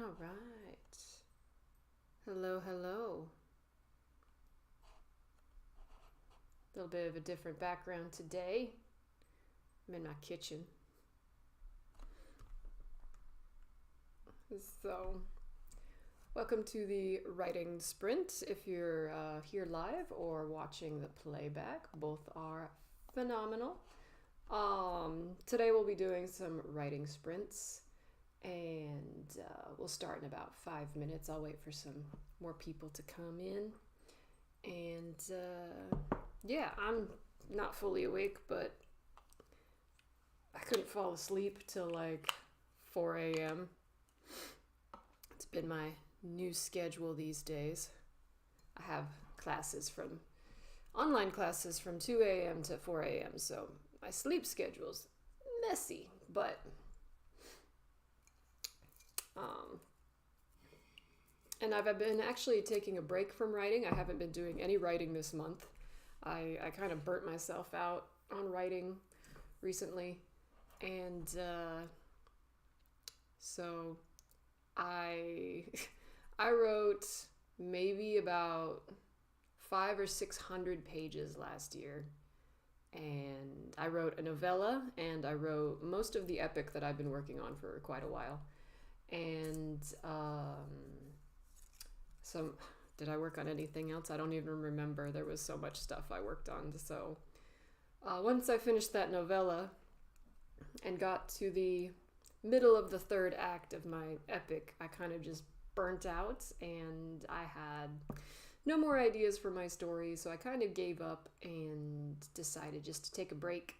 All right. Hello, hello. A little bit of a different background today. I'm in my kitchen. So, welcome to the writing sprint. If you're here live or watching the playback, both are phenomenal. Today we'll be doing some writing sprints, and we'll start in about 5 minutes. I'll wait for some more people to come in. And yeah, I'm not fully awake, but I couldn't fall asleep till like 4 a.m. It's been my new schedule these days. I have online classes from 2 a.m. to 4 a.m., so my sleep schedule's messy, but and I've been actually taking a break from writing. I haven't been doing any writing this month. I kind of burnt myself out on writing recently, and so I I wrote maybe about 500 or 600 pages last year, and I wrote a novella, and I wrote most of the epic that I've been working on for quite a while, and some. Did I work on anything else? I don't even remember. There was so much stuff I worked on. So once I finished that novella and got to the middle of the third act of my epic, I kind of just burnt out, and I had no more ideas for my story, so I kind of gave up and decided just to take a break.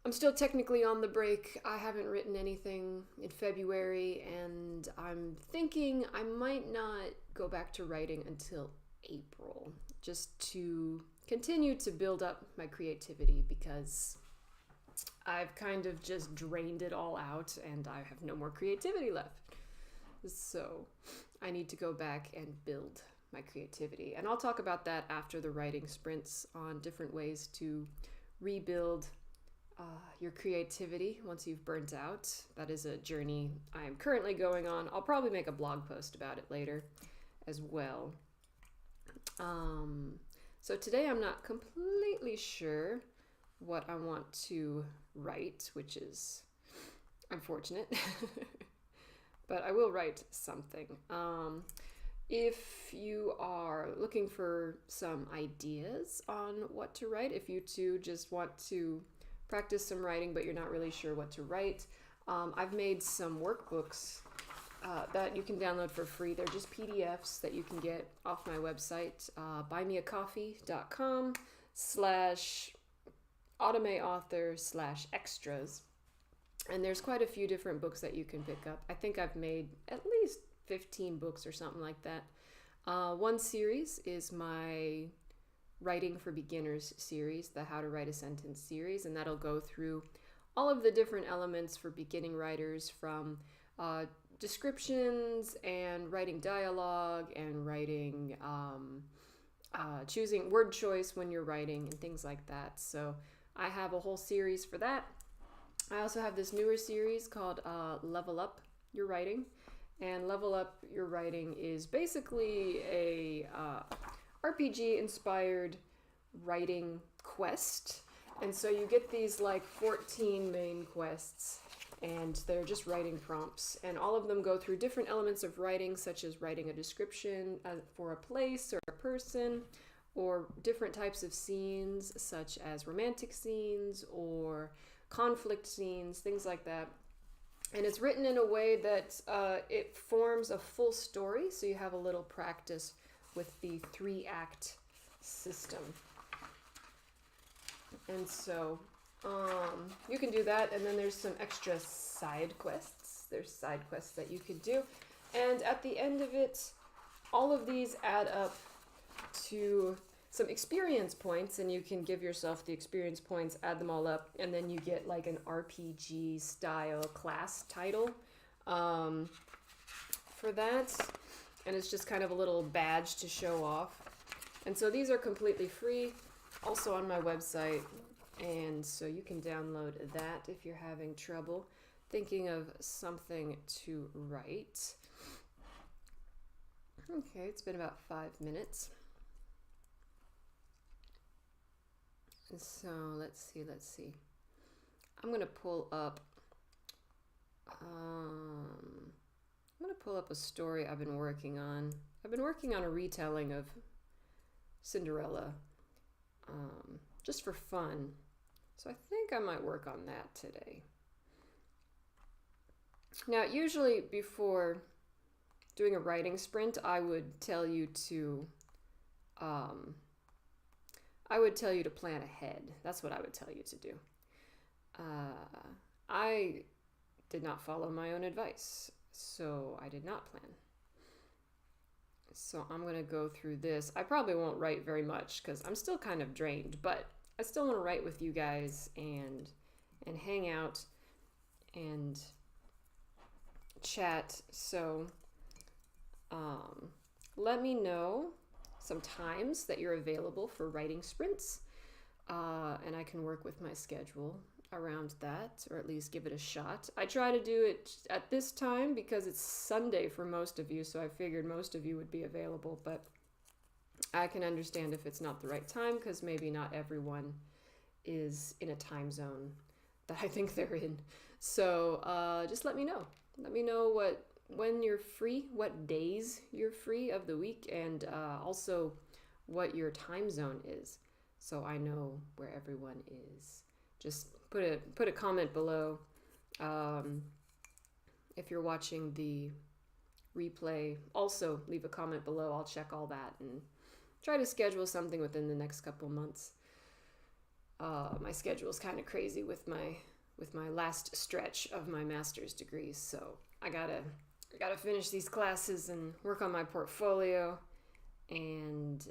I'm still technically on the break. I haven't written anything in February, and I'm thinking I might not go back to writing until April, just to continue to build up my creativity, because I've kind of just drained it all out and I have no more creativity left. So I need to go back and build my creativity. And I'll talk about that after the writing sprints, on different ways to rebuild your creativity once you've burnt out. That is a journey I am currently going on. I'll probably make a blog post about it later as well. So today I'm not completely sure what I want to write, which is unfortunate, but I will write something. If you are looking for some ideas on what to write, if you too just want to practice some writing but you're not really sure what to write, I've made some workbooks that you can download for free. They're just PDFs that you can get off my website, buymeacoffee.com/automayauthor/extras. And there's quite a few different books that you can pick up. I think I've made at least 15 books or something like that. One series is my Writing for Beginners series, the How to Write a Sentence series, and that'll go through all of the different elements for beginning writers, from descriptions and writing dialogue and writing, choosing word choice when you're writing and things like that. So I have a whole series for that. I also have this newer series called Level Up Your Writing. And Level Up Your Writing is basically a RPG-inspired writing quest. And so you get these like 14 main quests, and they're just writing prompts. And all of them go through different elements of writing, such as writing a description for a place or a person, or different types of scenes, such as romantic scenes or conflict scenes, things like that. And it's written in a way that it forms a full story, so you have a little practice with the 3-act system. And so you can do that, and then there's some extra side quests. There's side quests that you can do. And at the end of it, all of these add up to some experience points, and you can give yourself the experience points, add them all up, and then you get like an RPG style class title for that. And it's just kind of a little badge to show off. And so these are completely free, also on my website, and so you can download that if you're having trouble thinking of something to write. Okay, it's been about 5 minutes. So let's see. I'm gonna pull up. I'm gonna pull up a story I've been working on. I've been working on a retelling of Cinderella, just for fun. So I think I might work on that today. Now, usually before doing a writing sprint, I would tell you to plan ahead. That's what I would tell you to do. I did not follow my own advice, so I did not plan. So I'm going to go through this. I probably won't write very much because I'm still kind of drained, but I still want to write with you guys and hang out and chat. So let me know some times that you're available for writing sprints, and I can work with my schedule around that, or at least give it a shot. I try to do it at this time because it's Sunday for most of you, so I figured most of you would be available, but I can understand if it's not the right time because maybe not everyone is in a time zone that I think they're in. So just let me know. Let me know when you're free, what days you're free of the week, and also what your time zone is, so I know where everyone is. Just put a comment below. If you're watching the replay, also leave a comment below. I'll check all that and try to schedule something within the next couple months. My schedule is kind of crazy with my last stretch of my master's degree, so I gotta finish these classes and work on my portfolio and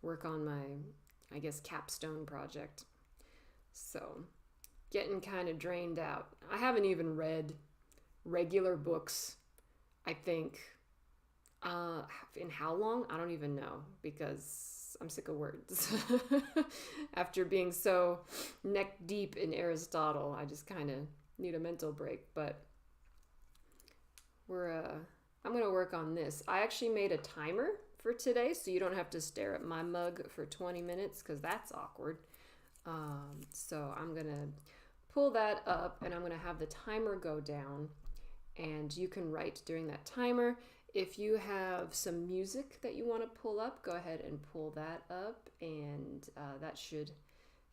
work on my, I guess, capstone project. So getting kind of drained out. I haven't even read regular books, I think, in how long? I don't even know, because I'm sick of words. After being so neck deep in Aristotle, I just kind of need a mental break. But I'm going to work on this. I actually made a timer for today, so you don't have to stare at my mug for 20 minutes, because that's awkward. So I'm going to pull that up, and I'm going to have the timer go down, and you can write during that timer. If you have some music that you want to pull up, go ahead and pull that up, and that should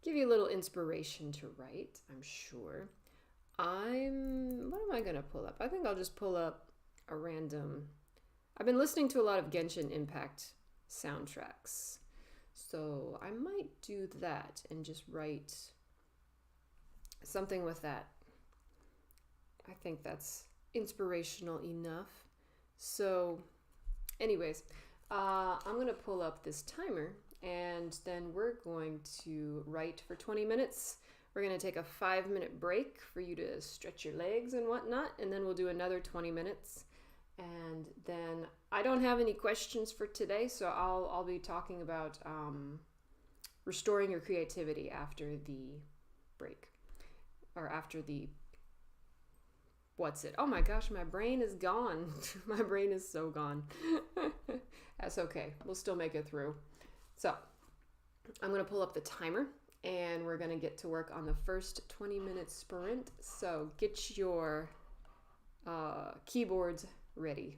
give you a little inspiration to write, I'm sure. What am I going to pull up? I think I'll just pull up a random... I've been listening to a lot of Genshin Impact soundtracks, so I might do that and just write something with that. I think that's inspirational enough. So anyways, I'm going to pull up this timer, and then we're going to write for 20 minutes. We're going to take a 5-minute break for you to stretch your legs and whatnot, and then we'll do another 20 minutes. And then I don't have any questions for today, so I'll be talking about restoring your creativity after the break, or after the... What's it? Oh my gosh, my brain is gone. My brain is so gone. That's okay. We'll still make it through. So I'm going to pull up the timer, and we're going to get to work on the first 20-minute sprint. So get your keyboards ready.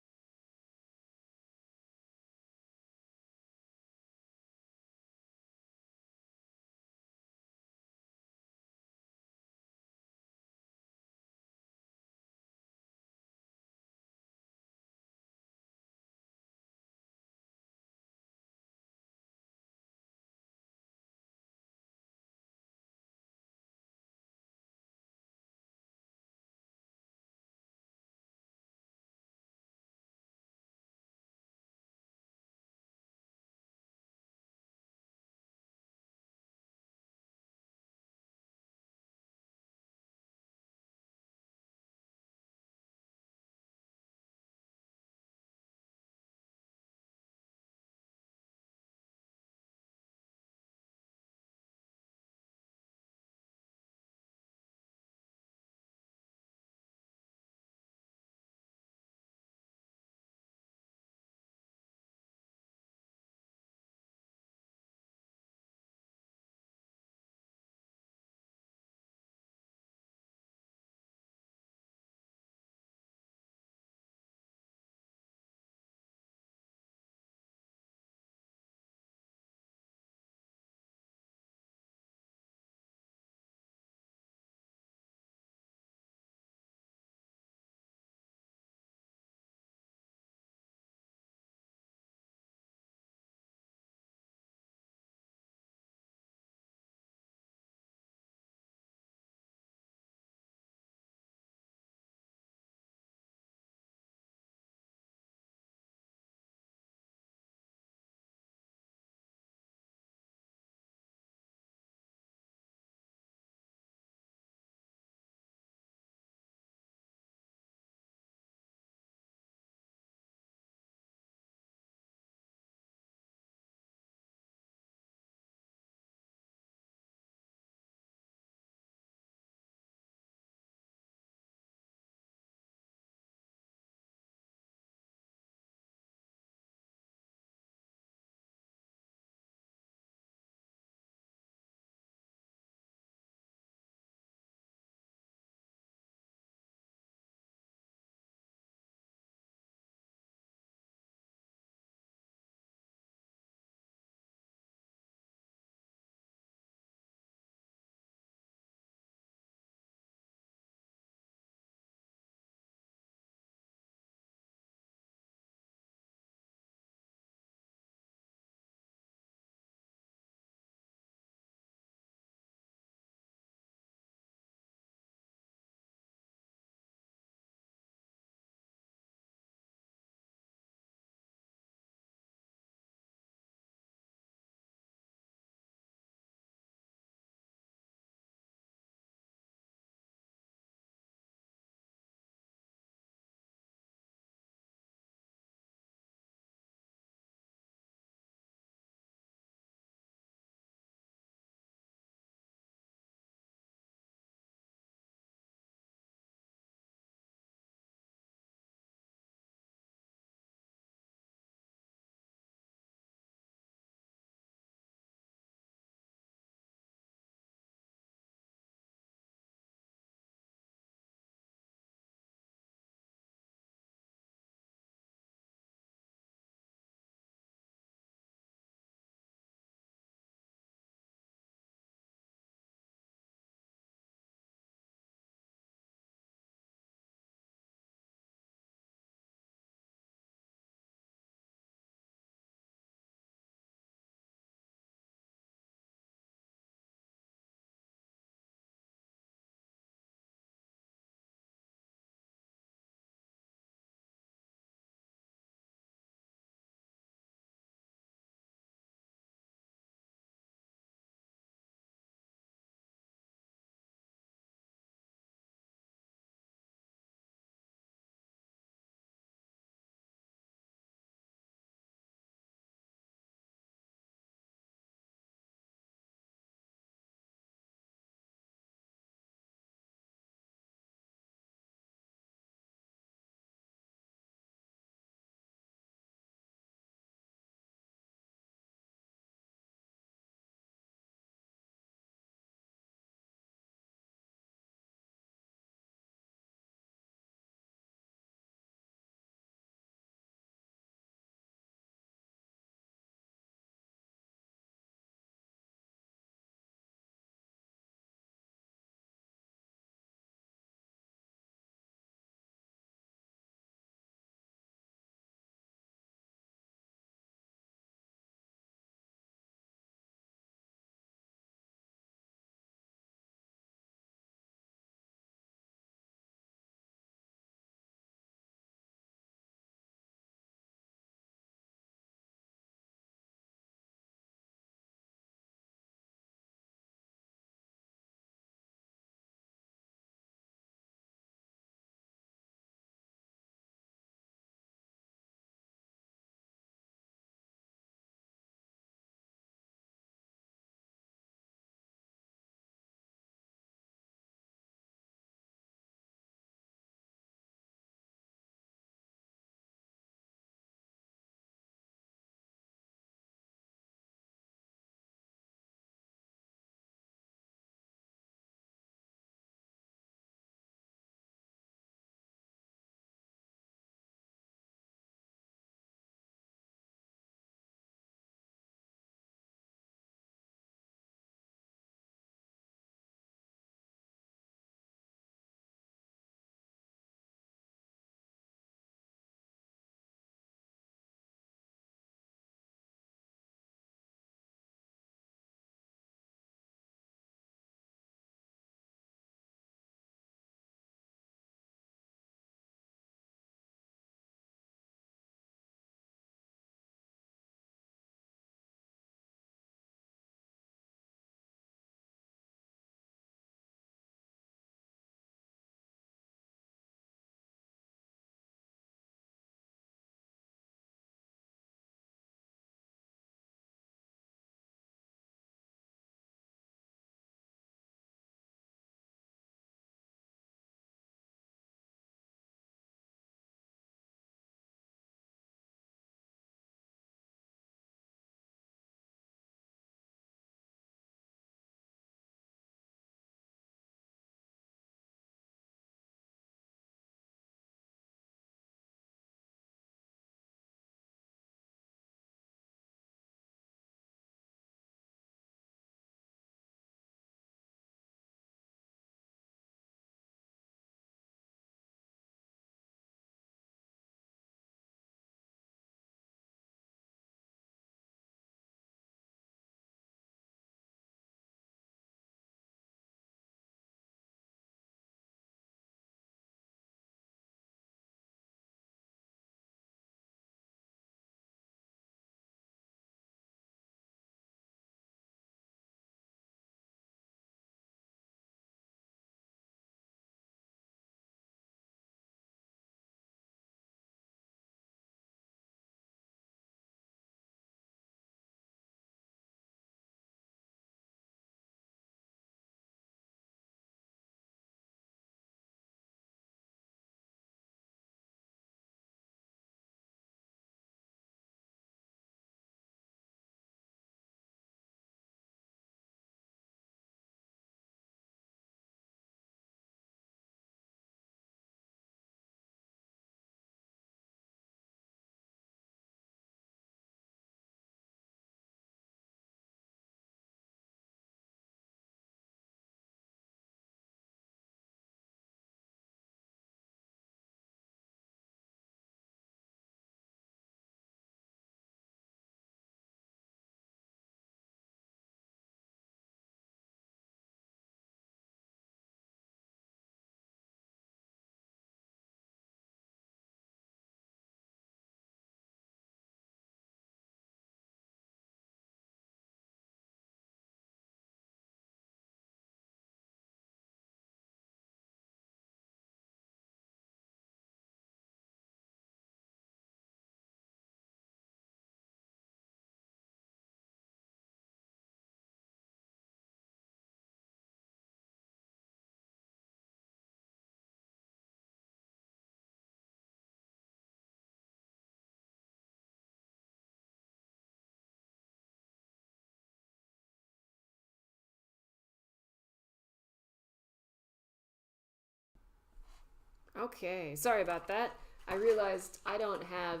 Okay, sorry about that. I realized I don't have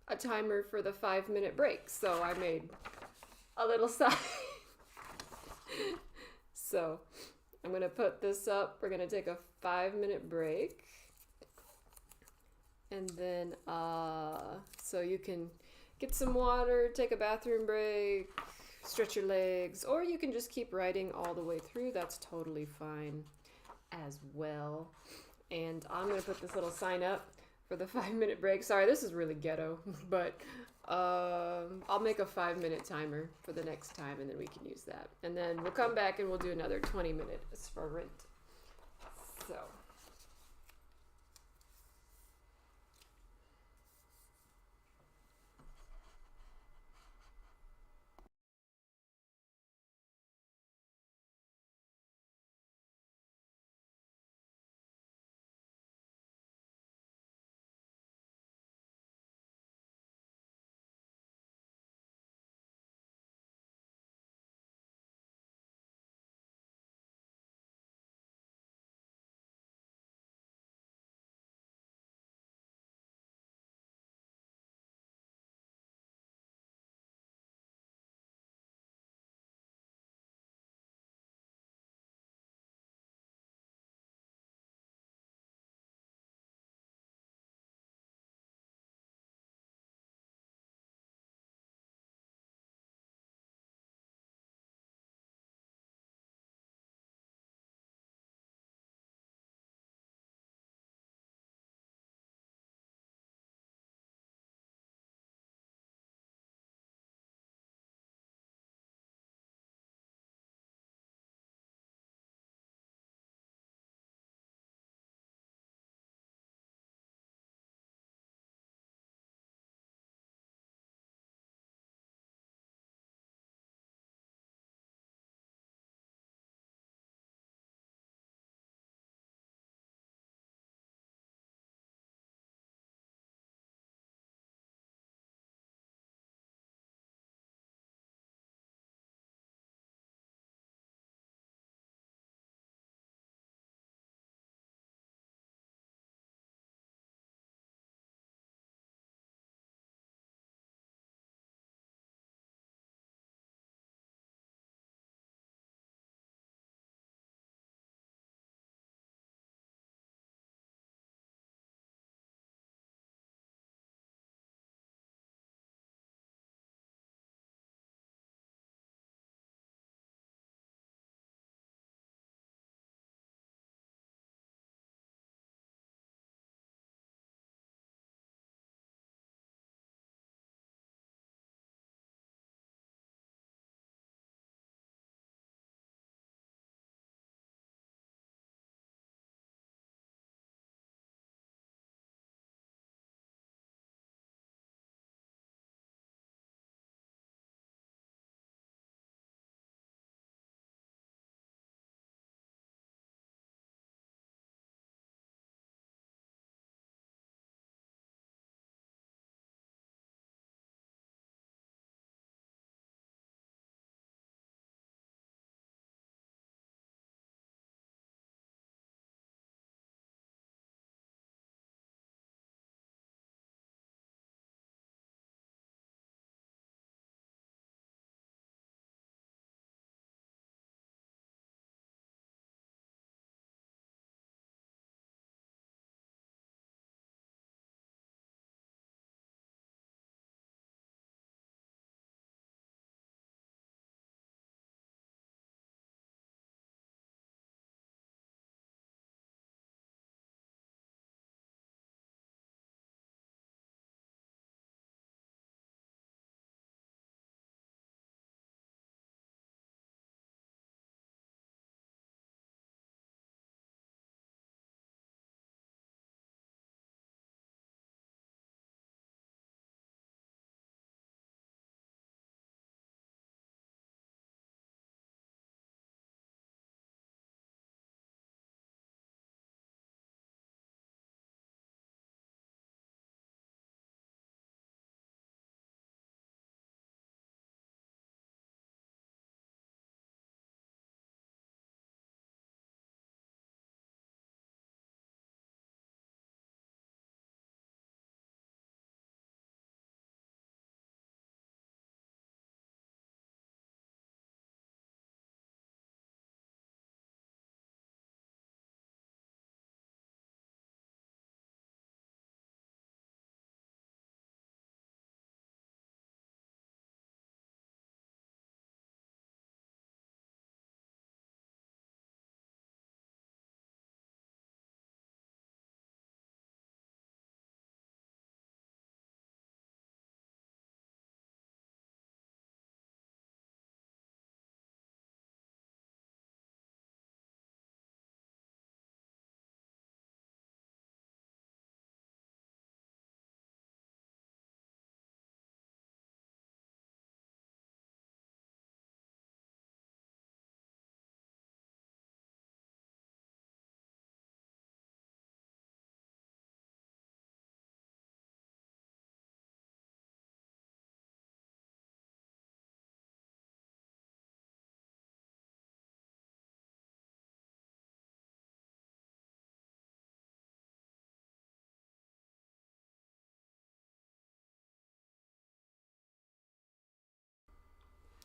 a timer for the 5 minute break, so I made a little sign. So I'm gonna put this up. We're gonna take a 5 minute break. And then, so you can get some water, take a bathroom break, stretch your legs, or you can just keep writing all the way through. That's totally fine as well. And I'm going to put this little sign up for the 5 minute break. Sorry, this is really ghetto, but I'll make a 5 minute timer for the next time, and then we can use that. And then we'll come back and we'll do another 20 minute sprint. So.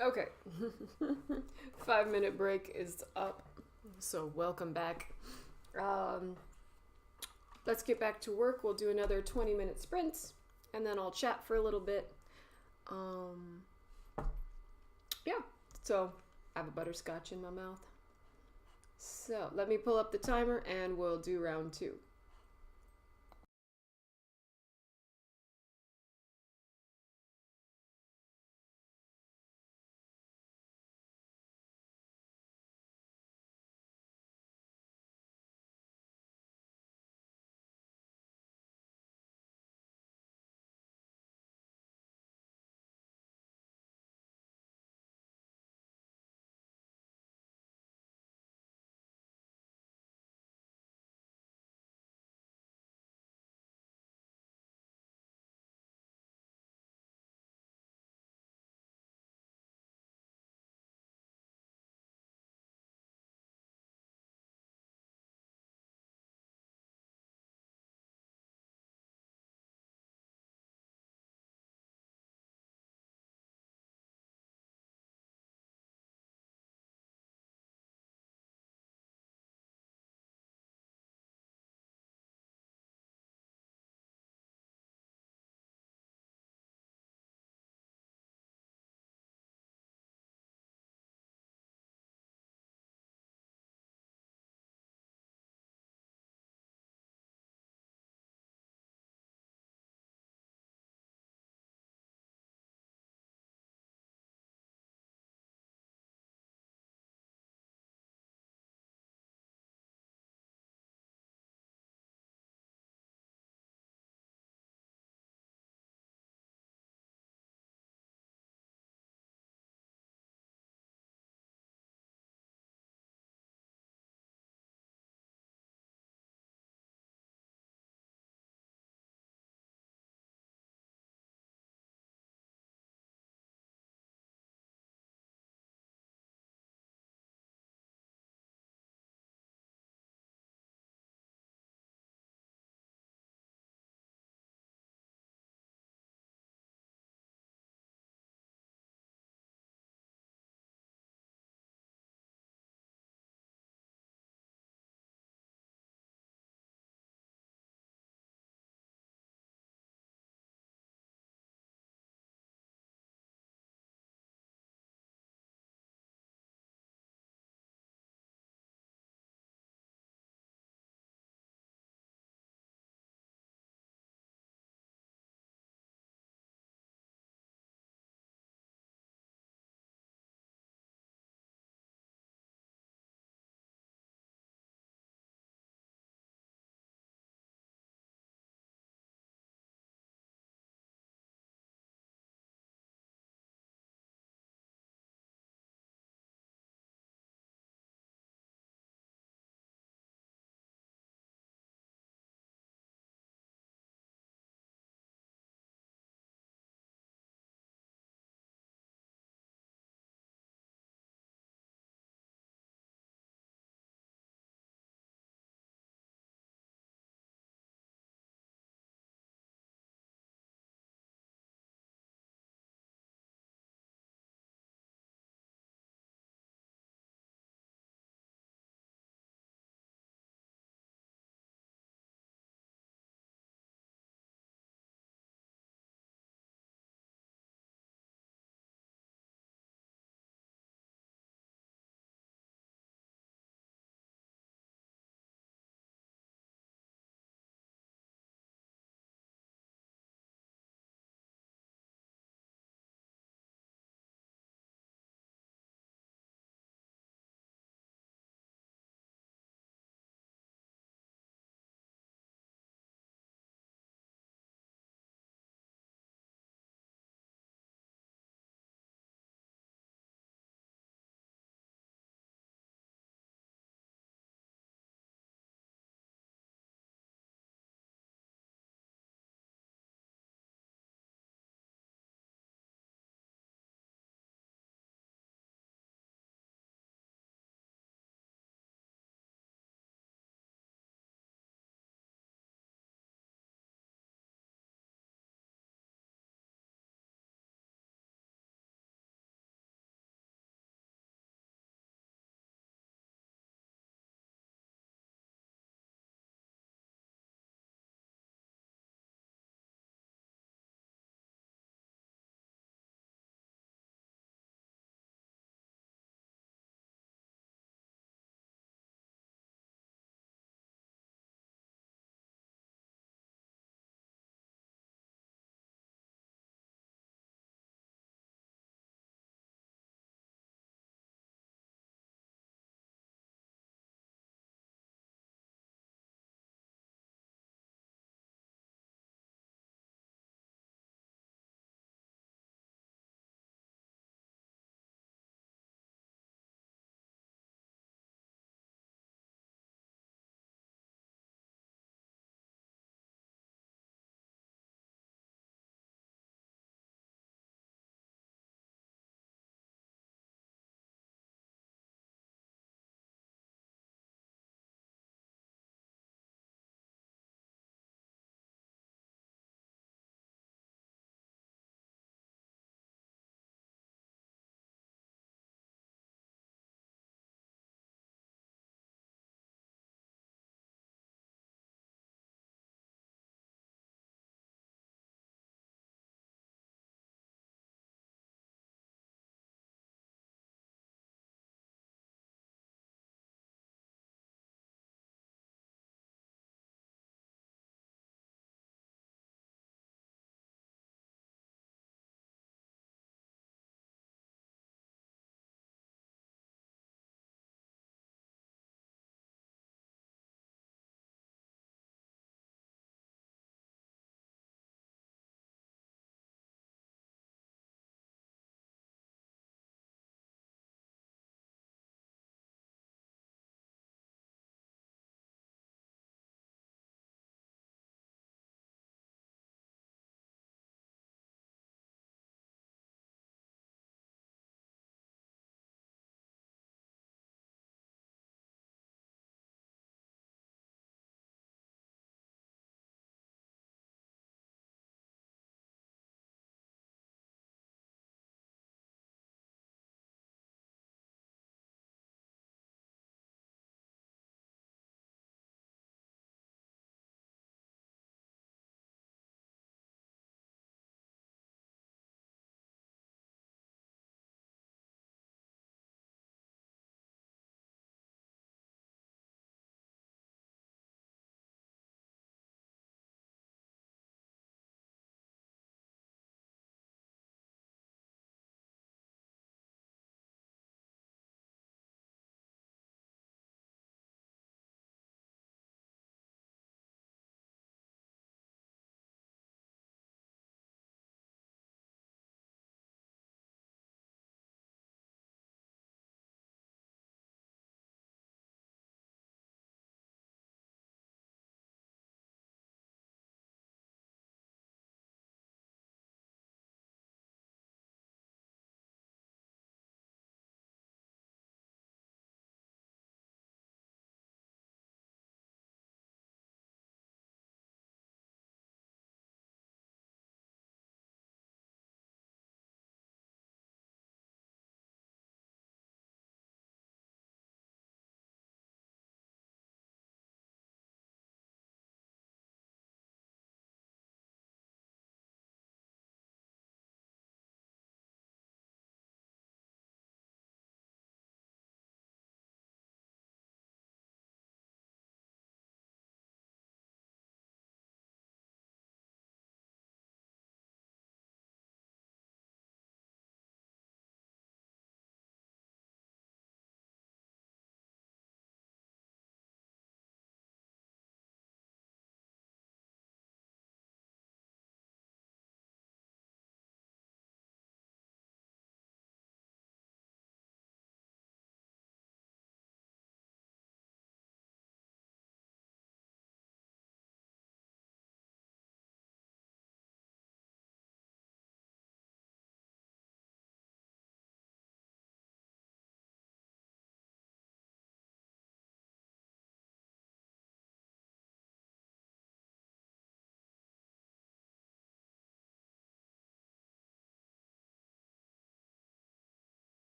Okay. 5 minute break is up. So welcome back. Um, let's get back to work. We'll do another 20-minute sprints and then I'll chat for a little bit. Um, yeah. So I have a butterscotch in my mouth. So let me pull up the timer and we'll do round 2.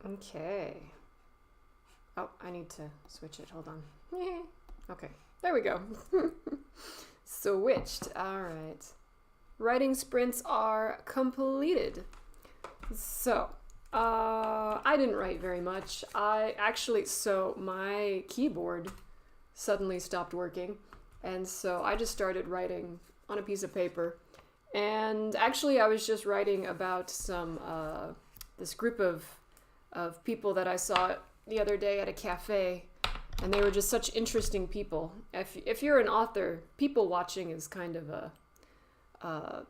Okay. Oh, I need to switch it. Hold on. Okay, there we go. Switched. All right. Writing sprints are completed. So, I didn't write very much. So my keyboard suddenly stopped working. And so I just started writing on a piece of paper. And actually, I was just writing about this group of people that I saw the other day at a cafe. And they were just such interesting people. If you're an author, people watching is kind of a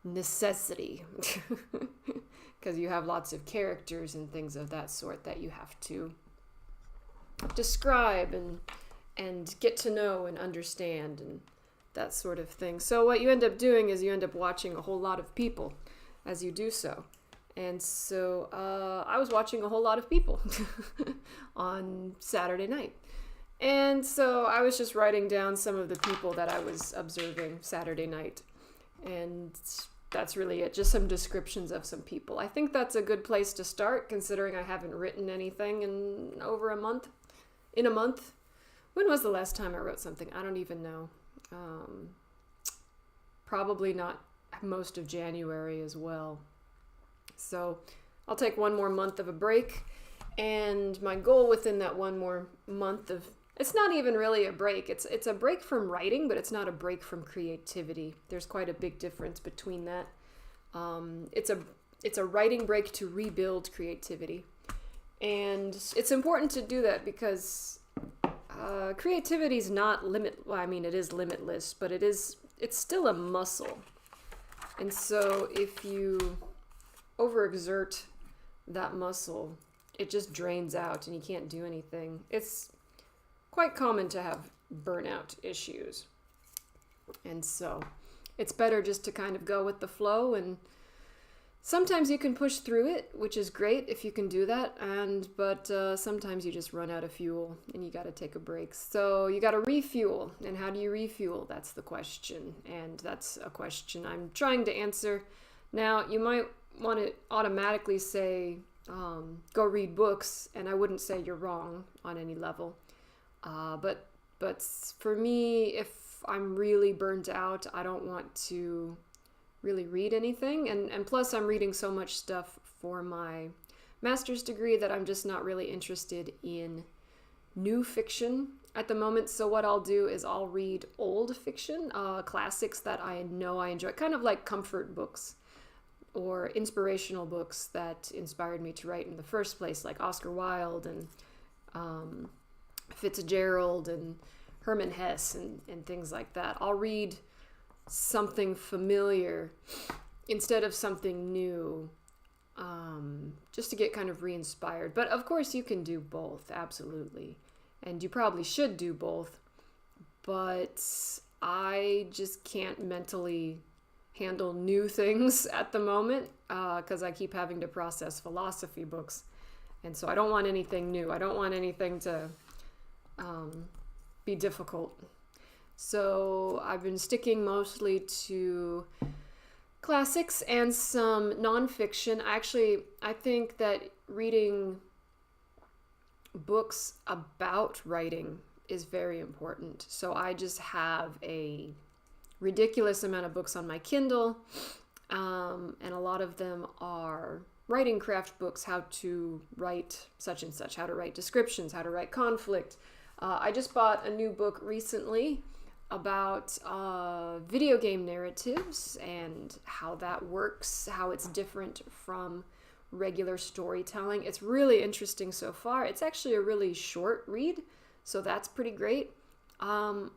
necessity. Because you have lots of characters and things of that sort that you have to describe and get to know and understand and that sort of thing. So what you end up doing is you end up watching a whole lot of people as you do so. And so I was watching a whole lot of people on Saturday night. And so I was just writing down some of the people that I was observing Saturday night. And that's really it, just some descriptions of some people. I think that's a good place to start, considering I haven't written anything in over a month. In a month. When was the last time I wrote something? I don't even know. Probably not most of January as well. So I'll take one more month of a break, and my goal within that one more month of, it's not even really a break. It's a break from writing, but it's not a break from creativity. There's quite a big difference between that. It's a writing break to rebuild creativity. And it's important to do that because creativity is not it is limitless, but it's still a muscle. And so if you overexert that muscle, it just drains out and you can't do anything. It's quite common to have burnout issues. And so it's better just to kind of go with the flow, and sometimes you can push through it, which is great if you can do that, but sometimes you just run out of fuel and you got to take a break. So you got to refuel, and how do you refuel? That's the question, and that's a question I'm trying to answer. Now, you might want to automatically say, go read books, and I wouldn't say you're wrong on any level. But for me, if I'm really burnt out, I don't want to really read anything. And plus, I'm reading so much stuff for my master's degree that I'm just not really interested in new fiction at the moment. So what I'll do is I'll read old fiction, classics that I know I enjoy, kind of like comfort books or inspirational books that inspired me to write in the first place, like Oscar Wilde and Fitzgerald and Herman Hesse and things like that. I'll read something familiar instead of something new, just to get kind of re-inspired. But of course you can do both, absolutely. And you probably should do both. But I just can't mentally handle new things at the moment because I keep having to process philosophy books. And so I don't want anything new. I don't want anything to be difficult. So I've been sticking mostly to classics and some nonfiction. I think that reading books about writing is very important. So I just have a ridiculous amount of books on my Kindle, and a lot of them are writing craft books, how to write such and such, how to write descriptions, how to write conflict. I just bought a new book recently about video game narratives and how that works, how it's different from regular storytelling. It's really interesting so far. It's actually a really short read, so that's pretty great.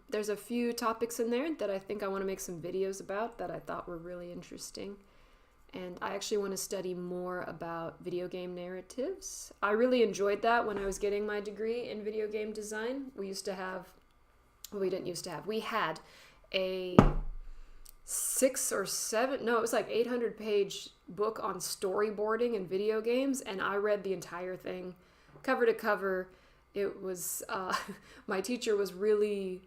There's a few topics in there that I think I want to make some videos about that I thought were really interesting. And I actually want to study more about video game narratives. I really enjoyed that when I was getting my degree in video game design. We had a 800-page book on storyboarding in video games, and I read the entire thing cover to cover. It was, my teacher was really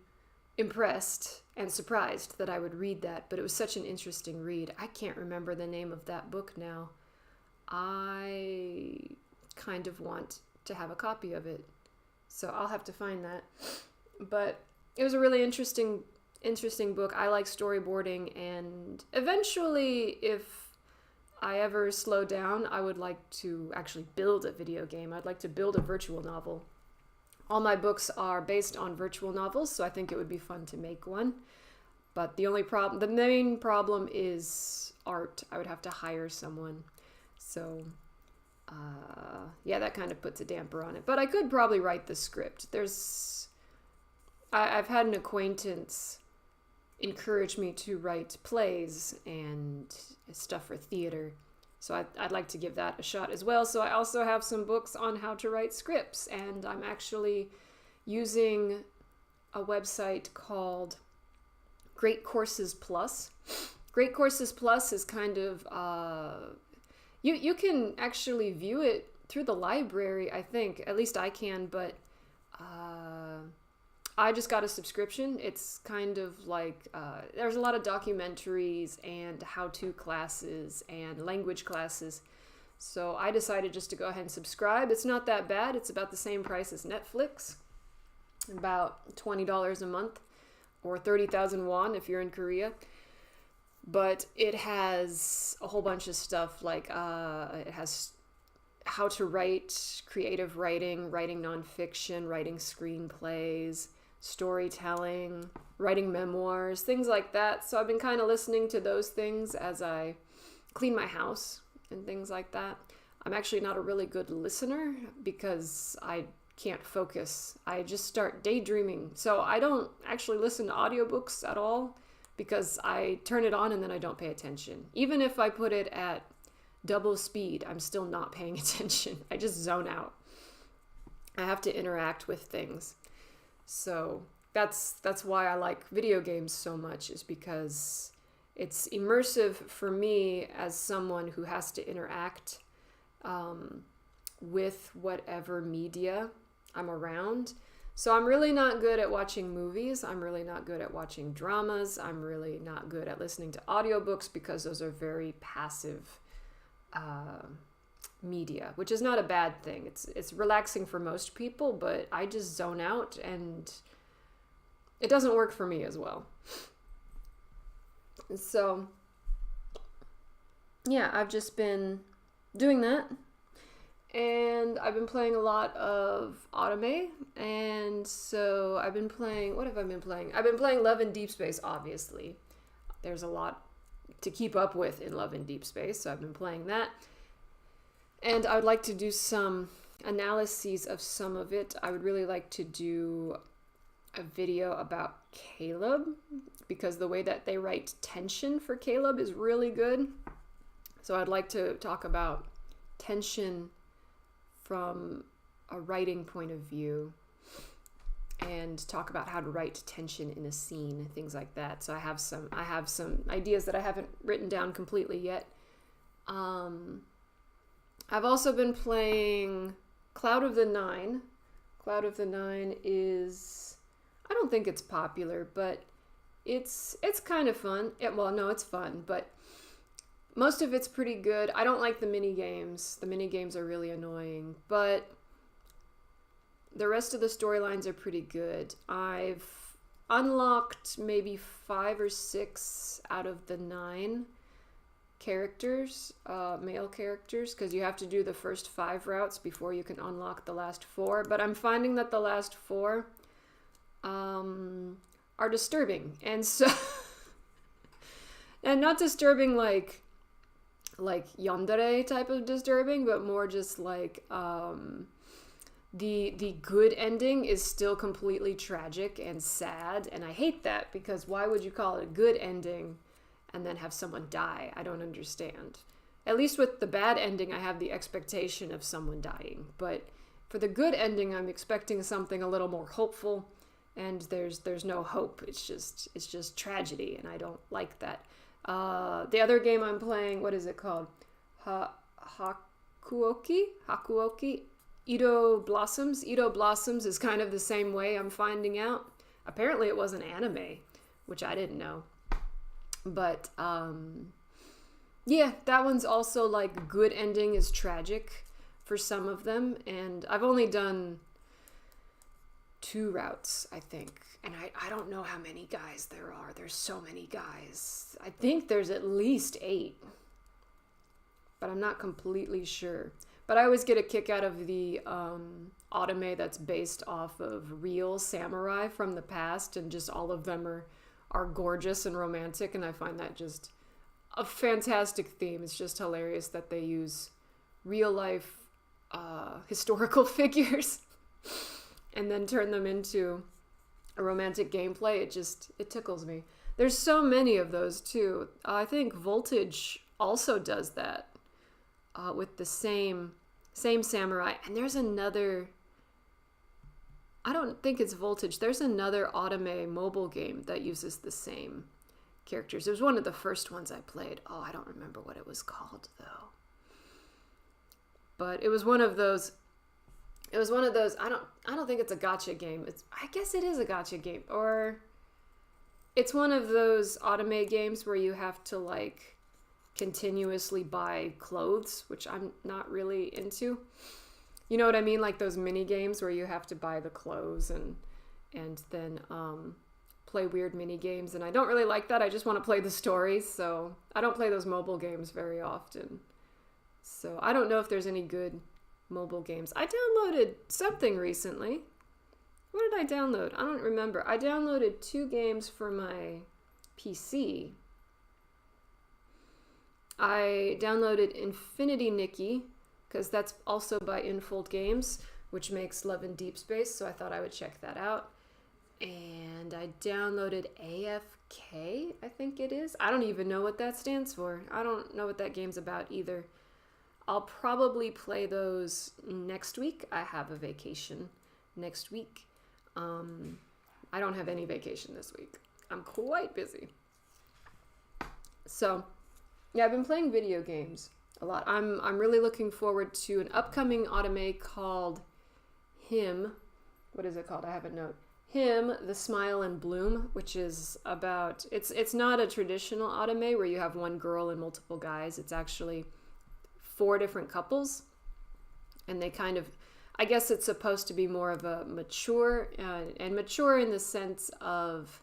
impressed and surprised that I would read that, but it was such an interesting read. I can't remember the name of that book now. I kind of want to have a copy of it. So I'll have to find that. But it was a really interesting book. I like storyboarding, and eventually, if I ever slow down, I would like to actually build a video game. I'd like to build a virtual novel. All my books are based on virtual novels, so I think it would be fun to make one. But the main problem is art. I would have to hire someone. So, yeah, that kind of puts a damper on it. But I could probably write the script. I've had an acquaintance encourage me to write plays and stuff for theater. So I'd like to give that a shot as well. So I also have some books on how to write scripts, and I'm actually using a website called Great Courses Plus. Great Courses Plus is kind of, you can actually view it through the library, I think. At least I can, but I just got a subscription. It's kind of like, there's a lot of documentaries and how-to classes and language classes. So I decided just to go ahead and subscribe. It's not that bad. It's about the same price as Netflix, about $20 a month, or 30,000 won if you're in Korea. But it has a whole bunch of stuff, like it has how to write, creative writing, writing nonfiction, writing screenplays, storytelling, writing memoirs, things like that. So I've been kind of listening to those things as I clean my house and things like that. I'm actually not a really good listener because I can't focus. I just start daydreaming. So I don't actually listen to audiobooks at all because I turn it on and then I don't pay attention. Even if I put it at double speed, I'm still not paying attention. I just zone out. I have to interact with things. So that's why I like video games so much, is because it's immersive for me as someone who has to interact with whatever media I'm around. So I'm really not good at watching movies. I'm really not good at watching dramas. I'm really not good at listening to audiobooks because those are very passive media, which is not a bad thing. It's relaxing for most people, but I just zone out and it doesn't work for me as well. So yeah, I've just been doing that, and I've been playing a lot of Otome, and so I've been playing, what have I been playing? I've been playing Love in Deep Space, obviously. There's a lot to keep up with in Love in Deep Space, so I've been playing that. And I would like to do some analyses of some of it. I would really like to do a video about Caleb, because the way that they write tension for Caleb is really good. So I'd like to talk about tension from a writing point of view and talk about how to write tension in a scene, things like that. So I have some ideas that I haven't written down completely yet. I've also been playing Cloud of the Nine. Cloud of the Nine is, I don't think it's popular, but it's kind of fun. It's fun, but most of it's pretty good. I don't like the mini games. The mini games are really annoying, but the rest of the storylines are pretty good. I've unlocked maybe 5 or 6 out of the 9 characters, male characters, because you have to do the first 5 routes before you can unlock the last 4. But I'm finding that the last 4 are disturbing, and so and not disturbing like yandere type of disturbing, but more just like the good ending is still completely tragic and sad, and I hate that, because why would you call it a good ending and then have someone die? I don't understand. At least with the bad ending, I have the expectation of someone dying, but for the good ending, I'm expecting something a little more hopeful, and there's no hope. It's just tragedy, and I don't like that. The other game I'm playing, what is it called? Hakuoki? Ito Blossoms. Ito Blossoms is kind of the same way, I'm finding out. Apparently it was an anime, which I didn't know. But Yeah, that one's also like good ending is tragic for some of them, and I've only done 2 routes, I think. And I don't know how many guys there are. There's so many guys. I think there's at least 8, but I'm not completely sure. But I always get a kick out of the anime that's based off of real samurai from the past, and just all of them are gorgeous and romantic, and I find that just a fantastic theme. It's just hilarious that they use real life historical figures and then turn them into a romantic gameplay. It tickles me. There's so many of those too. I think Voltage also does that with the same samurai. And there's another, I don't think it's Voltage. There's another Otome mobile game that uses the same characters. It was one of the first ones I played. Oh, I don't remember what it was called though. But it was one of those. I don't think it's a gacha game. I guess it is a gacha game, or it's one of those anime games where you have to like continuously buy clothes, which I'm not really into. You know what I mean? Like those mini games where you have to buy the clothes and then play weird mini games, and I don't really like that. I just want to play the stories, so I don't play those mobile games very often. So I don't know if there's any good mobile games. I downloaded something recently. What did I download? I don't remember. I downloaded 2 games for my PC. I downloaded Infinity Nikki, because that's also by Infold Games, which makes Love in Deep Space, so I thought I would check that out. And I downloaded AFK, I think it is. I don't even know what that stands for. I don't know what that game's about either. I'll probably play those next week. I have a vacation next week. I don't have any vacation this week. I'm quite busy. So, yeah, I've been playing video games a lot. I'm really looking forward to an upcoming anime called Him. What is it called? I have a note. Him, The Smile and Bloom, which is about, it's not a traditional anime where you have one girl and multiple guys. It's actually 4 different couples, and they kind of, I guess it's supposed to be more of a mature, and mature in the sense of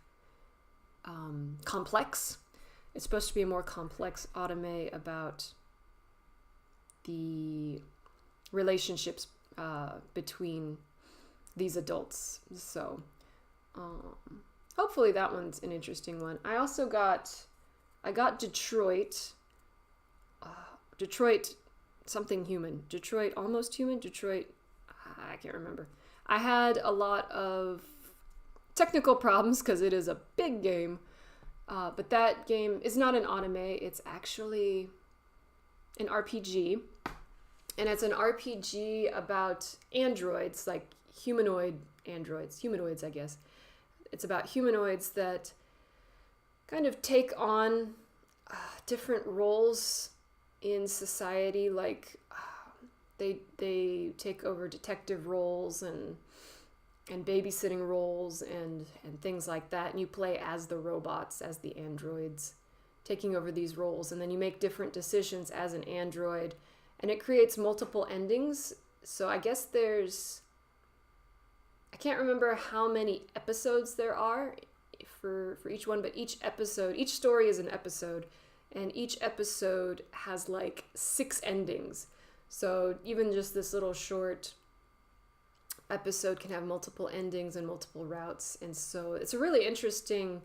complex. It's supposed to be a more complex anime about the relationships between these adults. So hopefully that one's an interesting one. I got Detroit. Detroit something human. Detroit almost human. Detroit, I can't remember. I had a lot of technical problems because it is a big game. But that game is not an anime. It's actually an RPG. And it's an RPG about androids, like humanoids, I guess. It's about humanoids that kind of take on different roles in society, like they take over detective roles and babysitting roles and things like that, and you play as the robots, as the androids taking over these roles, and then you make different decisions as an android, and it creates multiple endings. So I guess I can't remember how many episodes there are for each one, but each story is an episode, and each episode has like 6 endings. So even just this little short episode can have multiple endings and multiple routes. And so it's a really interesting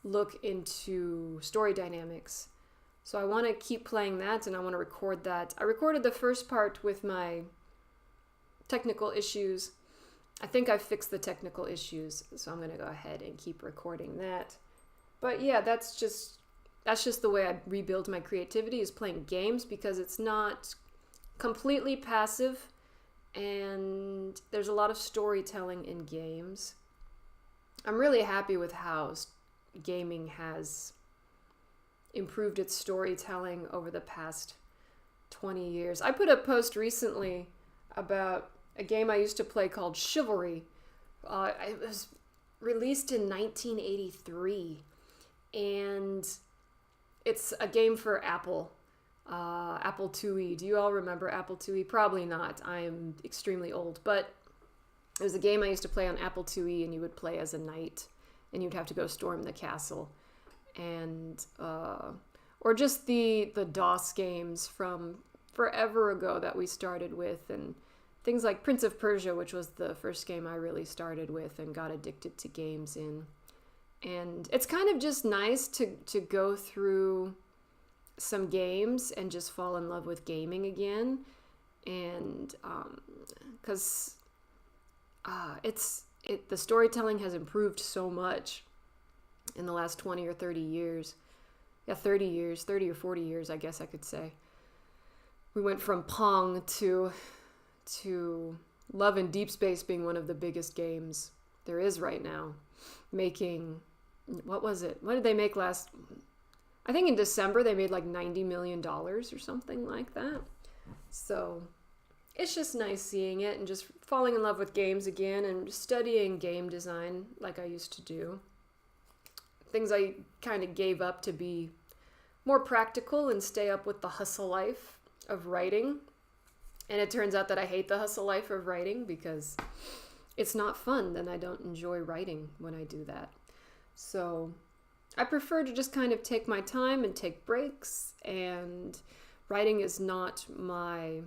look into story dynamics. So I want to keep playing that, and I want to record that. I recorded the first part with my technical issues. I think I fixed the technical issues, so I'm going to go ahead and keep recording that. But yeah, that's just the way I rebuild my creativity, is playing games, because it's not completely passive, and there's a lot of storytelling in games. I'm really happy with how gaming has improved its storytelling over the past 20 years. I put a post recently about a game I used to play called Chivalry. It was released in 1983, and It's a game for Apple. Apple IIe. Do you all remember Apple IIe? Probably not. I am extremely old, but it was a game I used to play on Apple IIe, and you would play as a knight, and you'd have to go storm the castle, and or just the DOS games from forever ago that we started with, and things like Prince of Persia, which was the first game I really started with and got addicted to games in. And it's kind of just nice to go through some games and just fall in love with gaming again. And because the storytelling has improved so much in the last 20 or 30 years. Yeah, 30 years, 30 or 40 years, I guess I could say. We went from Pong to Love and Deep Space being one of the biggest games there is right now. Making, what was it? What did they make last? I think in December they made like $90 million or something like that. So it's just nice seeing it and just falling in love with games again and studying game design like I used to do. Things I kind of gave up to be more practical and stay up with the hustle life of writing. And it turns out that I hate the hustle life of writing because it's not fun. Then I don't enjoy writing when I do that. So I prefer to just kind of take my time and take breaks, and writing is not my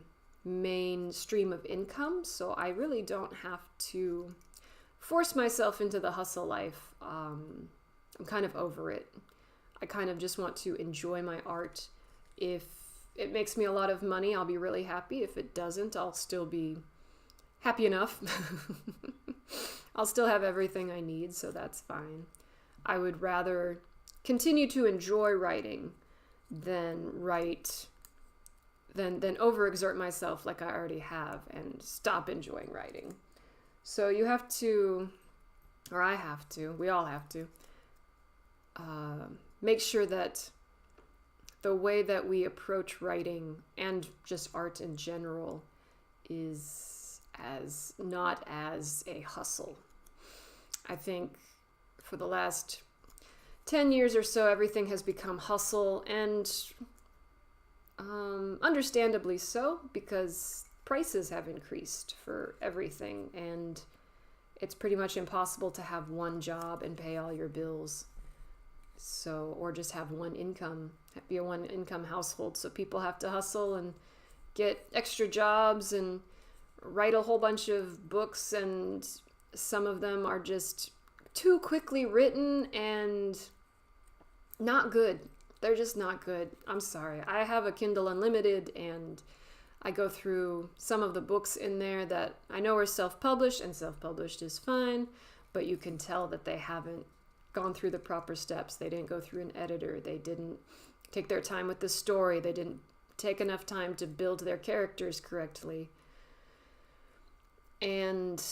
main stream of income, so I really don't have to force myself into the hustle life. I'm kind of over it. I kind of just want to enjoy my art. If it makes me a lot of money, I'll be really happy. If it doesn't, I'll still be happy enough. I'll still have everything I need, so that's fine. I would rather continue to enjoy writing than overexert myself like I already have and stop enjoying writing. So you have to, or I have to, we all have to, make sure that the way that we approach writing and just art in general is not as a hustle. I think for the last 10 years or so, everything has become hustle, and understandably so, because prices have increased for everything, and it's pretty much impossible to have one job and pay all your bills. So, or just have one income, be a one income household. So people have to hustle and get extra jobs and write a whole bunch of books, and some of them are just too quickly written and not good. They're just not good. I'm sorry. I have a Kindle Unlimited, and I go through some of the books in there that I know are self-published, and self-published is fine, but you can tell that they haven't gone through the proper steps. They didn't go through an editor. They didn't take their time with the story. They didn't take enough time to build their characters correctly. And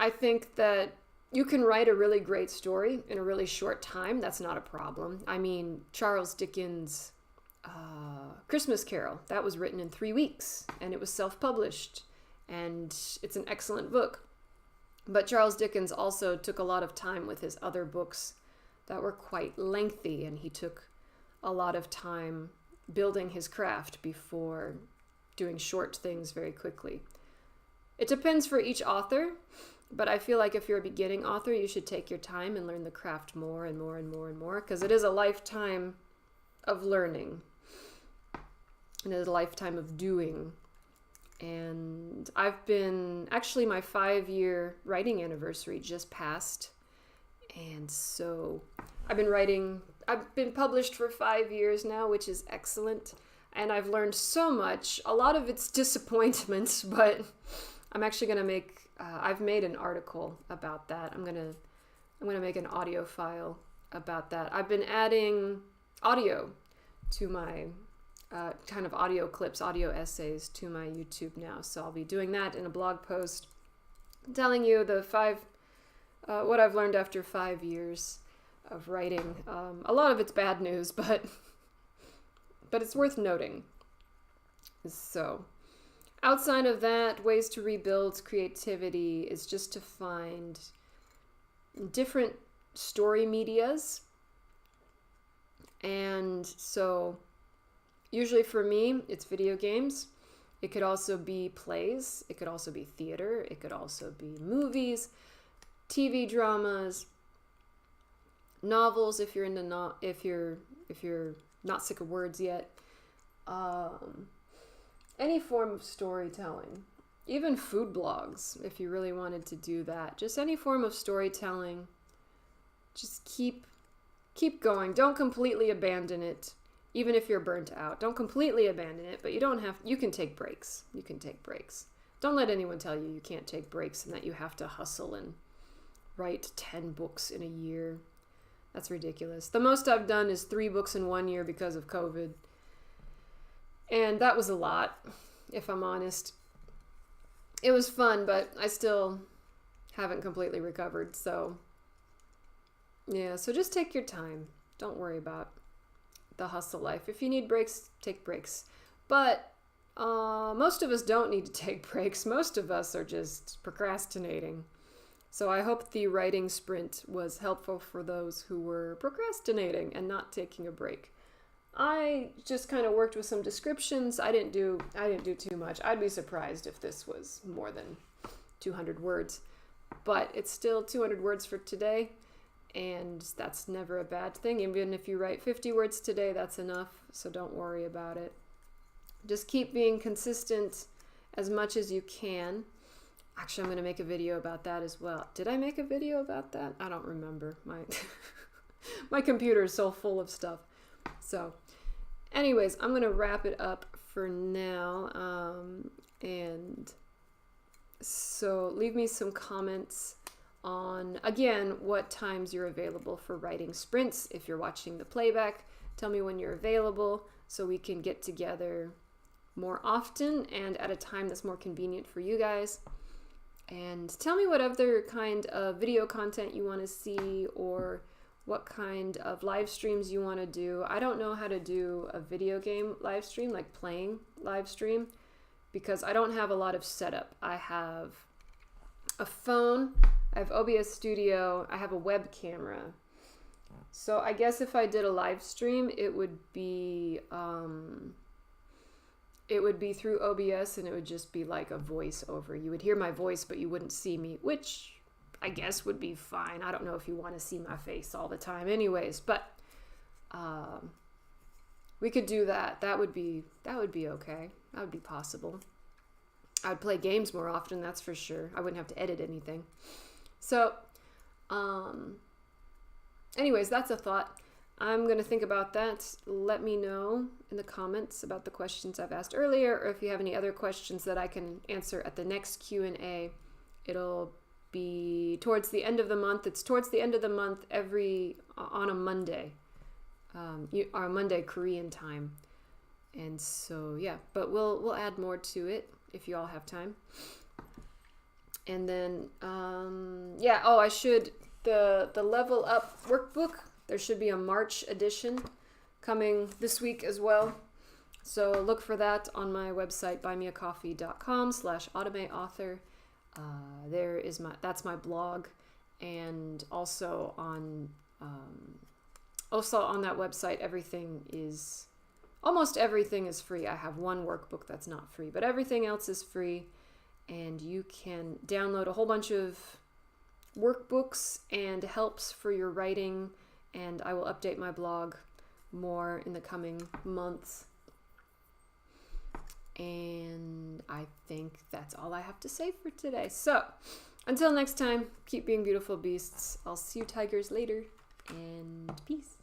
I think that you can write a really great story in a really short time. That's not a problem. I mean, Charles Dickens' Christmas Carol, that was written in 3 weeks, and it was self-published, and it's an excellent book. But Charles Dickens also took a lot of time with his other books that were quite lengthy, and he took a lot of time building his craft before doing short things very quickly. It depends for each author, but I feel like if you're a beginning author, you should take your time and learn the craft more and more and more and more, because it is a lifetime of learning, and it is a lifetime of doing. And actually my 5-year writing anniversary just passed, and so I've been published for 5 years now, which is excellent, and I've learned so much. A lot of it's disappointment, but I'm actually going to I've made an article about that. I'm going to make an audio file about that. I've been adding audio to my kind of audio clips, audio essays to my YouTube now. So I'll be doing that in a blog post, telling you what I've learned after 5 years of writing. A lot of it's bad news, but it's worth noting. So outside of that, ways to rebuild creativity is just to find different story medias and so usually for me, it's video games. It could also be plays. It could also be theater. It could also be movies, TV dramas, novels if you're into if you're not sick of words yet. Any form of storytelling, even food blogs if you really wanted to do that. Just any form of storytelling. Just keep going. Don't completely abandon it, even if you're burnt out. Don't completely abandon it, but you can take breaks. You can take breaks. Don't let anyone tell you can't take breaks and that you have to hustle and write 10 books in a year. That's ridiculous. The most I've done is 3 books in 1 year because of COVID. And that was a lot, if I'm honest. It was fun, but I still haven't completely recovered. So, yeah, so just take your time. Don't worry about the hustle life. If you need breaks, take breaks. But most of us don't need to take breaks. Most of us are just procrastinating. So I hope the writing sprint was helpful for those who were procrastinating and not taking a break. I just kind of worked with some descriptions. I didn't do too much. I'd be surprised if this was more than 200 words. But it's still 200 words for today, and that's never a bad thing. Even if you write 50 words today, that's enough, so don't worry about it. Just keep being consistent as much as you can. Actually, I'm going to make a video about that as well. Did I make a video about that? I don't remember. My computer is so full of stuff. So, anyways, I'm going to wrap it up for now. And so leave me some comments on, again, what times you're available for writing sprints. If you're watching the playback, tell me when you're available so we can get together more often and at a time that's more convenient for you guys. And tell me what other kind of video content you want to see or what kind of live streams you want to do. I don't know how to do a video game live stream, like playing live stream, because I don't have a lot of setup. I have a phone, I have OBS Studio, I have a web camera. So I guess if I did a live stream, it would be through OBS, and it would just be like a voiceover. You would hear my voice, but you wouldn't see me, which I guess would be fine. I don't know if you want to see my face all the time anyways, but we could do that. That would be okay. That would be possible. I would play games more often, that's for sure. I wouldn't have to edit anything. So, anyways, that's a thought. I'm going to think about that. Let me know in the comments about the questions I've asked earlier, or if you have any other questions that I can answer at the next Q&A. It'll be towards the end of the month. It's towards the end of the month on a Monday, our Monday Korean time. And so, yeah, but we'll add more to it if you all have time. And then, I should, the Level Up workbook, there should be a March edition coming this week as well. So look for that on my website, buymeacoffee.com/automateauthor. That's my blog, and also on that website, almost everything is free. I have one workbook that's not free, but everything else is free, and you can download a whole bunch of workbooks and helps for your writing, and I will update my blog more in the coming months. And I think that's all I have to say for today. So, until next time, keep being beautiful beasts. I'll see you tigers later, and peace.